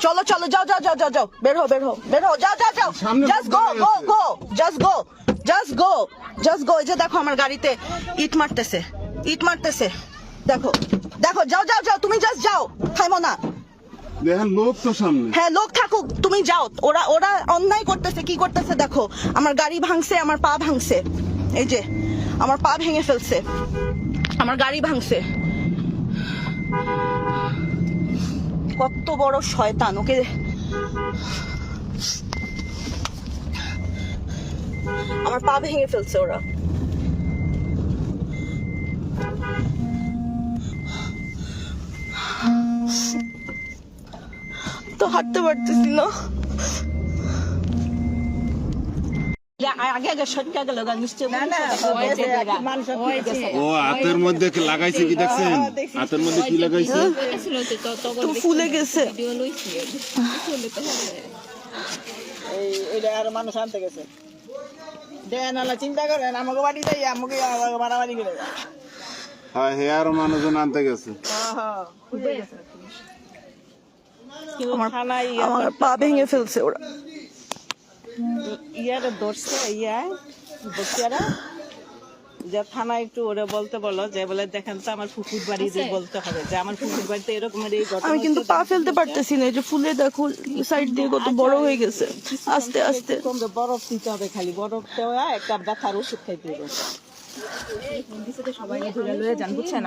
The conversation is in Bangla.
চলো চলো যাও যাও যাও যাও যাও বের হো বের হো বের হো যাও যাও যাও just go go go just go just go just go. এই যে দেখো আমার গাড়িতে ইট মারতেছে দেখো দেখো যাও যাও যাও তুমি জাস্ট যাও থামো না। দেখেন লোক তো সামনে। হ্যাঁ লোক থাকুক তুমি যাও, ওরা ওরা অন্যায় করতেছে কি করতেছে দেখো, আমার গাড়ি ভাঙছে, আমার পা ভাঙছে, এই যে আমার পা ভেঙে ফেলছে, আমার গাড়ি ভাঙছে। কত বড় শয়তান, ওকে আমার পা ভেঙে ফেলছে ওরা। তো হাঁটতে পারতেছি না। ও হাতের মধ্যে কি লাগাইছে কি দেখছেন? হাতের মধ্যে কি লাগাইছে? তো ফুলে গেছে। আর মানুষ আনতে গেছে চিন্তা করেন আমাকে বাড়ি যাই আমাকে মারামারি করে হ্যাঁ হে আরো মানুষজন আনতে গেছে। আমার পা ভেঙে ফেলছে ওরা। ইয়ারে ধরছে বসিয়ারা যে থানায় একটু ওরা বলতে বলো যে বলে দেখেন তো আমার পুকুর বাড়ি বলতে হবে যে আমার পুকুর বাড়িতে এরকমের এই ঘটনা। আমি কিন্তু পা ফেলতে পারতেছি না, এই যে ফুলে দেখো সাইড দিয়ে কত বড় হয়ে গেছে। আস্তে আস্তে বরফ দিতে হবে, খালি বরফ দেওয়া একটা ব্যথার ওষুধ খাইতে হবে। সবাই ধরে লয়ে যান বুঝছেন।